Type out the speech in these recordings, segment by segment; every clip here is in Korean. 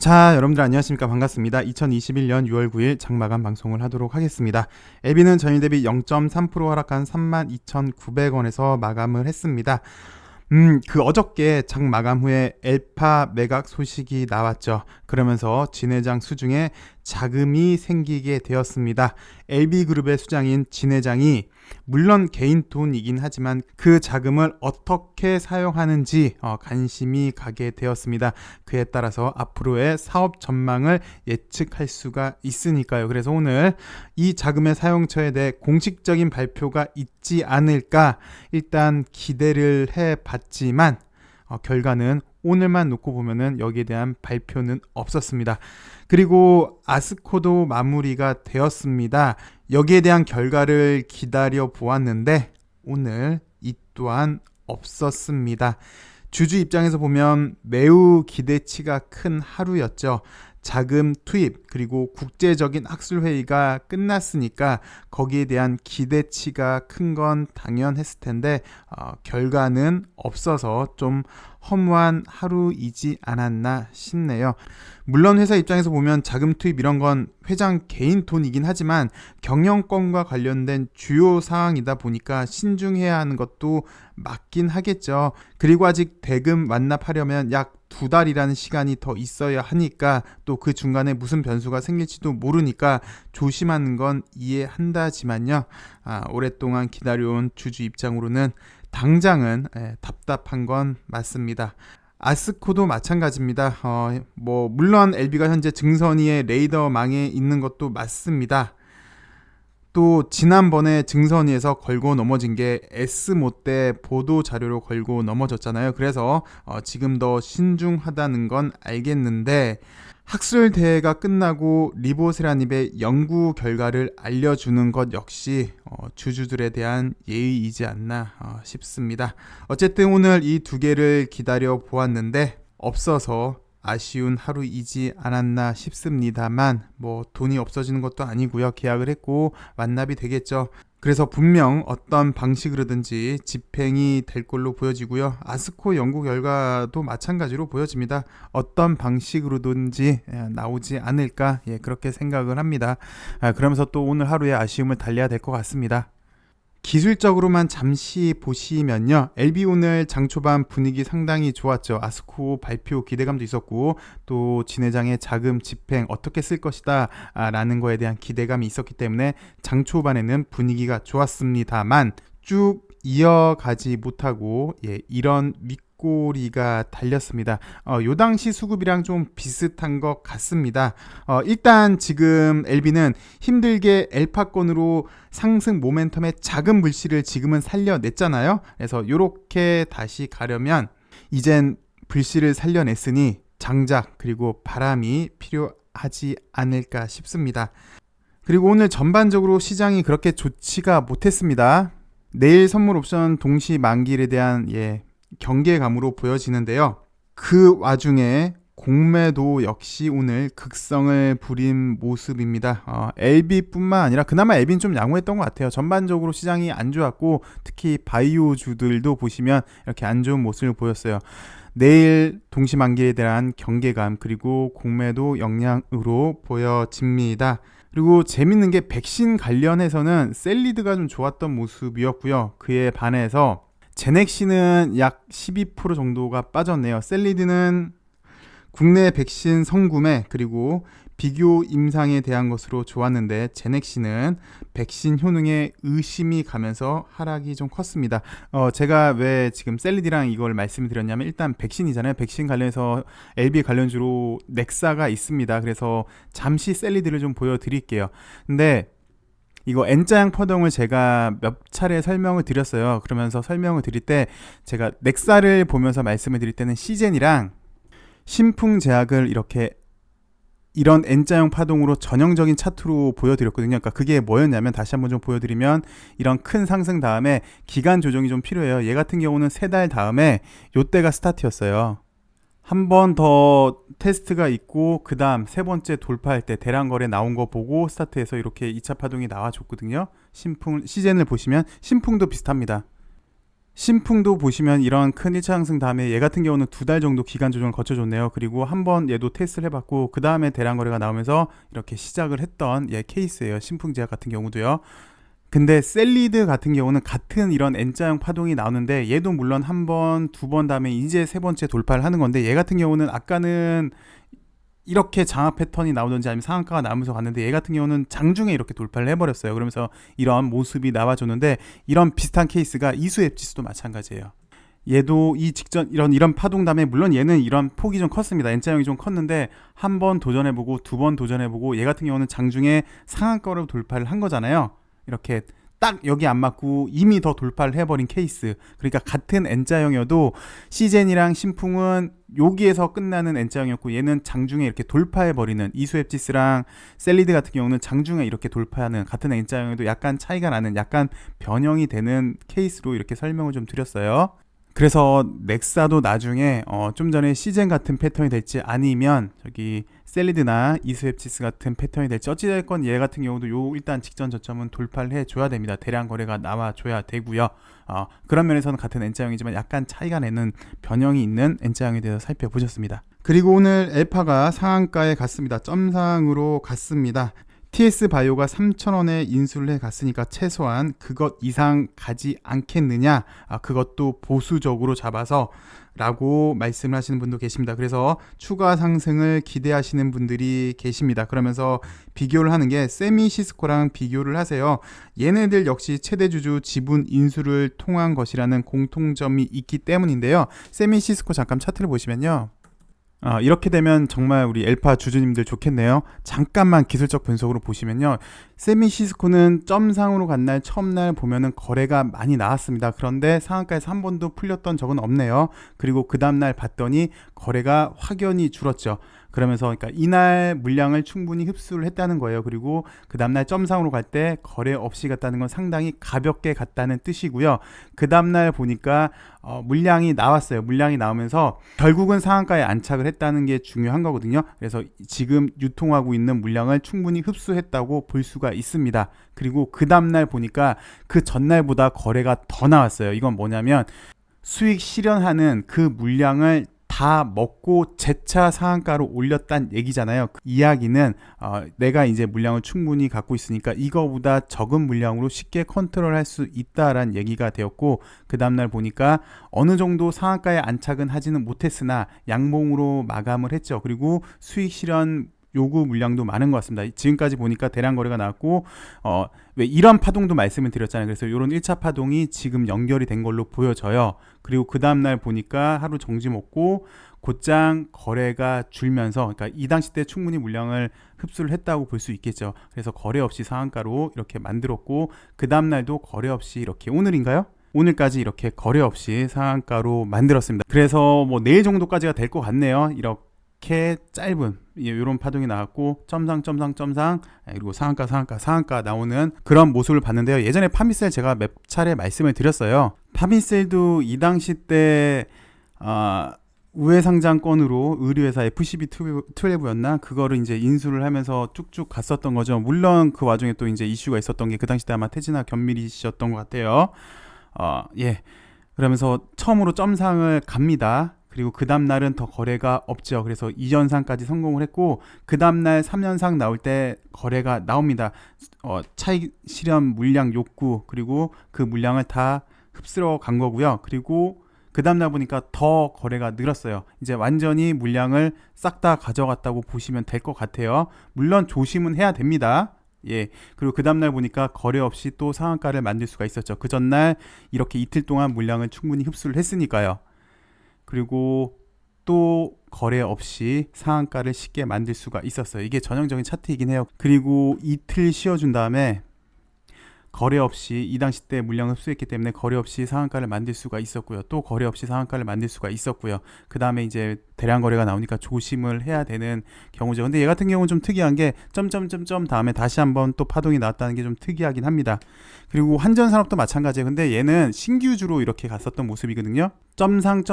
자, 여러분들 안녕하십니까? 반갑습니다. 2021년 6월 9일 장마감 방송을 하도록 하겠습니다. LB는 전일 대비 0.3% 하락한 32,900원에서 마감을 했습니다. 그 어저께 장 마감 후에 엘파 매각 소식이 나왔죠. 그러면서 진회장 수중에 자금이 생기게 되었습니다. LB그룹의 수장인 진회장이 물론 개인 돈이긴 하지만 그 자금을 어떻게 사용하는지 관심이 가게 되었습니다. 그에 따라서 앞으로의 사업 전망을 예측할 수가 있으니까요. 그래서 오늘 이 자금의 사용처에 대해 공식적인 발표가 있지 않을까 일단 기대를 해봤지만 결과는 오늘만 놓고 보면은 여기에 대한 발표는 없었습니다. 그리고 아스코도 마무리가 되었습니다. 여기에 대한 결과를 기다려 보았는데 오늘 이 또한 없었습니다. 주주 입장에서 보면 매우 기대치가 큰 하루였죠. 자금 투입 그리고 국제적인 학술회의가 끝났으니까 거기에 대한 기대치가 큰 건 당연했을 텐데 결과는 없어서 좀 허무한 하루이지 않았나 싶네요. 물론 회사 입장에서 보면 자금 투입 이런 건 회장 개인 돈이긴 하지만 경영권과 관련된 주요 사항이다 보니까 신중해야 하는 것도 맞긴 하겠죠. 그리고 아직 대금 완납하려면 약 2달이라는 시간이 더 있어야 하니까 또 그 중간에 무슨 변수가 생길지도 모르니까 조심하는 건 이해한다지만요. 오랫동안 기다려온 주주 입장으로는 당장은 답답한 건 맞습니다. 아스코도 마찬가지입니다. 물론 LB가 현재 증선위의 레이더망에 있는 것도 맞습니다. 또 지난번에 증선위에서 걸고 넘어진 게 S모때 보도 자료로 걸고 넘어졌잖아요. 그래서 지금 더 신중하다는 건 알겠는데 학술 대회가 끝나고 리보세라님의 연구 결과를 알려주는 것 역시 주주들에 대한 예의이지 않나 싶습니다. 어쨌든 오늘 이 두 개를 기다려 보았는데 없어서 아쉬운 하루이지 않았나 싶습니다만 돈이 없어지는 것도 아니고요. 계약을 했고 완납이 되겠죠. 그래서 분명 어떤 방식으로든지 집행이 될 걸로 보여지고요. 아스코 연구 결과도 마찬가지로 보여집니다. 어떤 방식으로든지 나오지 않을까 그렇게 생각을 합니다. 그러면서 또 오늘 하루의 아쉬움을 달래야 될 것 같습니다. 기술적으로만 잠시 보시면요. LB 오늘 장 초반 분위기 상당히 좋았죠. 아스코 발표 기대감도 있었고 또 진회장의 자금 집행 어떻게 쓸 것이다 라는 거에 대한 기대감이 있었기 때문에 장 초반에는 분위기가 좋았습니다만 쭉 이어가지 못하고 이런 윗꼬리가 달렸습니다. 요 당시 수급이랑 좀 비슷한 것 같습니다. 일단 지금 LB는 힘들게 엘파권으로 상승 모멘텀의 작은 불씨를 지금은 살려냈잖아요. 그래서 요렇게 다시 가려면 이젠 불씨를 살려냈으니 장작 그리고 바람이 필요하지 않을까 싶습니다. 그리고 오늘 전반적으로 시장이 그렇게 좋지가 못했습니다. 내일 선물 옵션 동시 만기일에 대한 경계감으로 보여지는데요. 그 와중에 공매도 역시 오늘 극성을 부린 모습입니다. LB뿐만 아니라 그나마 LB는 좀 양호했던 것 같아요. 전반적으로 시장이 안 좋았고 특히 바이오주들도 보시면 이렇게 안 좋은 모습을 보였어요. 내일 동시만기에 대한 경계감 그리고 공매도 영향으로 보여집니다. 그리고 재밌는 게 백신 관련해서는 셀리드가 좀 좋았던 모습이었고요. 그에 반해서 제넥시는 약 12% 정도가 빠졌네요. 셀리드는 국내 백신 성구매 그리고 비교 임상에 대한 것으로 좋았는데 제넥시는 백신 효능에 의심이 가면서 하락이 좀 컸습니다. 제가 왜 지금 셀리드랑 이걸 말씀을 드렸냐면 일단 백신이잖아요. 백신 관련해서 LB 관련주로 넥사가 있습니다. 그래서 잠시 셀리드를 좀 보여드릴게요. 근데 이거 N자양 파동을 제가 몇 차례 설명을 드렸어요. 그러면서 설명을 드릴 때 제가 넥사를 보면서 말씀을 드릴 때는 시젠이랑 신풍제약을 이런 N자형 파동으로 전형적인 차트로 보여드렸거든요. 그러니까 그게 뭐였냐면 다시 한번 좀 보여드리면 이런 큰 상승 다음에 기간 조정이 좀 필요해요. 얘 같은 경우는 3달 다음에 요때가 스타트였어요. 한 번 더 테스트가 있고 그 다음 세 번째 돌파할 때 대량 거래 나온 거 보고 스타트해서 이렇게 2차 파동이 나와줬거든요. 시젠을 보시면 신풍도 비슷합니다. 신풍도 보시면 이런 큰 1차 상승 다음에 얘 같은 경우는 2달 정도 기간 조정을 거쳐줬네요. 그리고 한번 얘도 테스트를 해봤고 그 다음에 대량 거래가 나오면서 이렇게 시작을 했던 얘 케이스예요. 신풍제약 같은 경우도요. 근데 셀리드 같은 경우는 같은 이런 N자형 파동이 나오는데 얘도 물론 한 번, 2번 다음에 이제 3번째 돌파를 하는 건데 얘 같은 경우는 아까는 이렇게 장합 패턴이 나오든지 아니면 상한가가 나오면서 갔는데 얘 같은 경우는 장중에 이렇게 돌파를 해버렸어요. 그러면서 이런 모습이 나와줬는데 이런 비슷한 케이스가 이수앱 지수도 마찬가지예요. 얘도 이 직전 이런 파동 다음에 물론 얘는 이런 폭이 좀 컸습니다. N자형이 좀 컸는데 한 번 도전해보고 2번 도전해보고 얘 같은 경우는 장중에 상한가로 돌파를 한 거잖아요. 이렇게 딱 여기 안 맞고 이미 더 돌파를 해버린 케이스. 그러니까 같은 N자형이어도 시젠이랑 신풍은 여기에서 끝나는 N자형이었고 얘는 장중에 이렇게 돌파해버리는, 이수앱지스랑 셀리드 같은 경우는 장중에 이렇게 돌파하는, 같은 N자형에도 약간 차이가 나는, 약간 변형이 되는 케이스로 이렇게 설명을 좀 드렸어요. 그래서 넥사도 나중에 좀 전에 시젠 같은 패턴이 될지 아니면 저기 셀리드나 이스웹치스 같은 패턴이 될지, 어찌됐건 얘 같은 경우도 요 일단 직전 저점은 돌파를 해줘야 됩니다. 대량 거래가 나와줘야 되고요. 그런 면에서는 같은 N자형이지만 약간 차이가 나는 변형이 있는 N자형에 대해서 살펴보셨습니다. 그리고 오늘 엘파가 상한가에 갔습니다. 점상으로 갔습니다. TS 바이오가 3,000원에 인수를 해 갔으니까 최소한 그것 이상 가지 않겠느냐, 그것도 보수적으로 잡아서 라고 말씀을 하시는 분도 계십니다. 그래서 추가 상승을 기대하시는 분들이 계십니다. 그러면서 비교를 하는 게 세미시스코랑 비교를 하세요. 얘네들 역시 최대주주 지분 인수를 통한 것이라는 공통점이 있기 때문인데요. 세미시스코 잠깐 차트를 보시면요, 이렇게 되면 정말 우리 엘파 주주님들 좋겠네요. 잠깐만 기술적 분석으로 보시면요, 세미시스코는 점상으로 간 날 처음 날 보면은 거래가 많이 나왔습니다. 그런데 상한가에서 한 번도 풀렸던 적은 없네요. 그리고 그 다음날 봤더니 거래가 확연히 줄었죠. 그러면서 그러니까 이날 물량을 충분히 흡수를 했다는 거예요. 그리고 그 다음날 점상으로 갈 때 거래 없이 갔다는 건 상당히 가볍게 갔다는 뜻이고요. 그 다음날 보니까 물량이 나왔어요. 물량이 나오면서 결국은 상한가에 안착을 했다는 게 중요한 거거든요. 그래서 지금 유통하고 있는 물량을 충분히 흡수했다고 볼 수가 있습니다. 그리고 그 다음날 보니까 그 전날보다 거래가 더 나왔어요. 이건 뭐냐면 수익 실현하는 그 물량을 다 먹고 재차 상한가로 올렸단 얘기잖아요. 그 이야기는 내가 이제 물량을 충분히 갖고 있으니까 이거보다 적은 물량으로 쉽게 컨트롤할 수 있다라는 얘기가 되었고, 그 다음날 보니까 어느 정도 상한가에 안착은 하지는 못했으나 양봉으로 마감을 했죠. 그리고 수익 실현 요구 물량도 많은 것 같습니다. 지금까지 보니까 대량 거래가 나왔고, 왜 이런 파동도 말씀을 드렸잖아요. 그래서 이런 1차 파동이 지금 연결이 된 걸로 보여져요. 그리고 그 다음날 보니까 하루 정지 먹고 곧장 거래가 줄면서, 그러니까 이 당시 때 충분히 물량을 흡수를 했다고 볼 수 있겠죠. 그래서 거래 없이 상한가로 이렇게 만들었고, 그 다음날도 거래 없이 이렇게, 오늘인가요? 오늘까지 이렇게 거래 없이 상한가로 만들었습니다. 그래서 뭐 내일 정도까지가 될 것 같네요. 이렇게 짧은 이런 파동이 나왔고, 점상 그리고 상한가 나오는 그런 모습을 봤는데요. 예전에 파미셀 제가 몇 차례 말씀을 드렸어요. 파미셀도 이 당시 때 우회 상장권으로 의류회사 FCB12였나 그거를 이제 인수를 하면서 쭉쭉 갔었던 거죠. 물론 그 와중에 또 이제 이슈가 있었던 게 그 당시 때 아마 태진아 견밀이셨던 것 같아요. 그러면서 처음으로 점상을 갑니다. 그리고 그 다음날은 더 거래가 없죠. 그래서 2연상까지 성공을 했고, 그 다음날 3연상 나올 때 거래가 나옵니다. 차익 실현 물량 욕구, 그리고 그 물량을 다 흡수러 간 거고요. 그리고 그 다음날 보니까 더 거래가 늘었어요. 이제 완전히 물량을 싹 다 가져갔다고 보시면 될 것 같아요. 물론 조심은 해야 됩니다. 그리고 그 다음날 보니까 거래 없이 또 상한가를 만들 수가 있었죠. 그 전날 이렇게 이틀 동안 물량을 충분히 흡수를 했으니까요. 그리고 또 거래 없이 상한가를 쉽게 만들 수가 있었어요. 이게 전형적인 차트이긴 해요. 그리고 이틀 쉬어준 다음에 거래 없이, 이 당시 때 물량을 흡수했기 때문에 거래 없이 상한가를 만들 수가 있었고요. 또 거래 없이 상한가를 만들 수가 있었고요. 그 다음에 이제 대량 거래가 나오니까 조심을 해야 되는 경우죠. 근데 얘 같은 경우는 좀 특이한 게 점점점점 다음에 다시 한번 또 파동이 나왔다는 게 좀 특이하긴 합니다. 그리고 한전산업도 마찬가지예요. 근데 얘는 신규주로 이렇게 갔었던 모습이거든요. 점상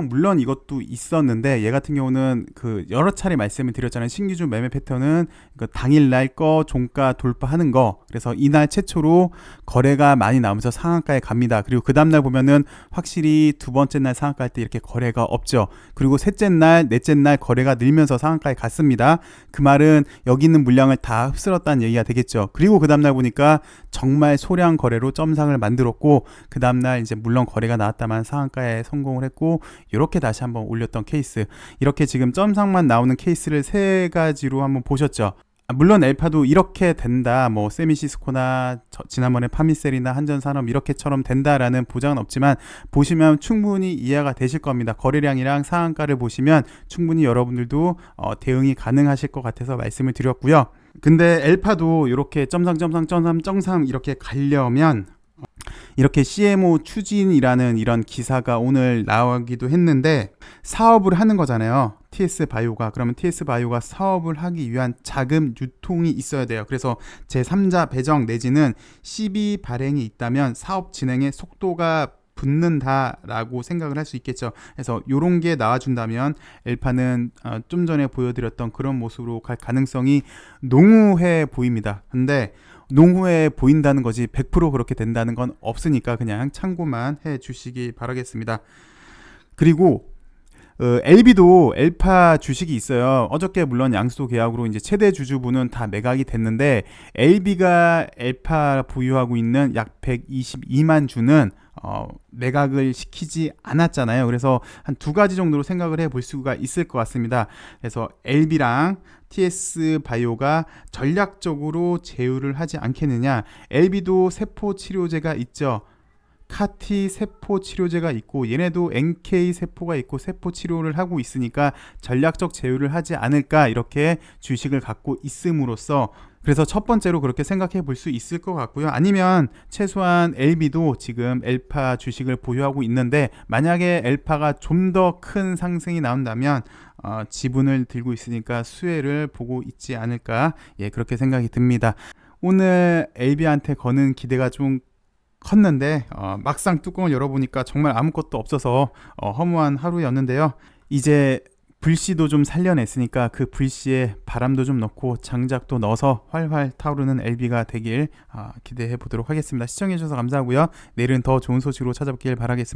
물론 이것도 있었는데 얘 같은 경우는 그 여러 차례 말씀을 드렸잖아요. 신규주 매매 패턴은 그 당일날 거 종가 돌파하는 거, 그래서 이날 최초로 거래가 많이 나오면서 상한가에 갑니다. 그리고 그 다음날 보면은 확실히 두 번째 날 상한가 할 때 이렇게 거래가 없죠. 그리고 셋째 날 넷째 날 거래가 늘면서 상한가에 갔습니다. 그 말은 여기 있는 물량을 다 흡수했다는 얘기가 되겠죠. 그리고 그 다음날 보니까 정말 소량 거래로 점상을 만들었고, 그 다음날 이제 물론 거래가 나왔다만 상한가에 성공을 했고, 이렇게 다시 한번 올렸던 케이스. 이렇게 지금 점상만 나오는 케이스를 세 가지로 한번 보셨죠. 물론 엘파도 이렇게 된다, 뭐 세미시스코나 지난번에 파미셀이나 한전산업 이렇게처럼 된다라는 보장은 없지만 보시면 충분히 이해가 되실 겁니다. 거래량이랑 상한가를 보시면 충분히 여러분들도 대응이 가능하실 것 같아서 말씀을 드렸고요. 근데 엘파도 이렇게 점상 이렇게 가려면 이렇게 CMO 추진이라는 이런 기사가 오늘 나오기도 했는데, 사업을 하는 거잖아요. TS바이오가. 그러면 TS바이오가 사업을 하기 위한 자금 유통이 있어야 돼요. 그래서 제3자 배정 내지는 CB 발행이 있다면 사업 진행의 속도가 붙는다라고 생각을 할 수 있겠죠. 그래서 이런 게 나와준다면 엘파는 좀 전에 보여드렸던 그런 모습으로 갈 가능성이 농후해 보입니다. 근데 농후해 보인다는 거지 100% 그렇게 된다는 건 없으니까 그냥 참고만 해 주시기 바라겠습니다. 그리고 LB도 엘파 주식이 있어요. 어저께 물론 양수도 계약으로 이제 최대 주주분은 다 매각이 됐는데, LB가 엘파 보유하고 있는 약 122만 주는 매각을 시키지 않았잖아요. 그래서 한 두 가지 정도로 생각을 해볼 수가 있을 것 같습니다. 그래서 LB랑 TS바이오가 전략적으로 제휴를 하지 않겠느냐. LB도 세포 치료제가 있죠. 카티 세포 치료제가 있고 얘네도 NK 세포가 있고 세포 치료를 하고 있으니까 전략적 제휴를 하지 않을까, 이렇게 주식을 갖고 있음으로써, 그래서 첫 번째로 그렇게 생각해 볼 수 있을 것 같고요. 아니면 최소한 LB도 지금 엘파 주식을 보유하고 있는데, 만약에 엘파가 좀 더 큰 상승이 나온다면 지분을 들고 있으니까 수혜를 보고 있지 않을까, 그렇게 생각이 듭니다. 오늘 LB한테 거는 기대가 좀 컸는데 막상 뚜껑을 열어보니까 정말 아무것도 없어서 허무한 하루였는데요. 이제 불씨도 좀 살려냈으니까 그 불씨에 바람도 좀 넣고 장작도 넣어서 활활 타오르는 LB가 되길 기대해 보도록 하겠습니다. 시청해 주셔서 감사하고요. 내일은 더 좋은 소식으로 찾아뵙길 바라겠습니다.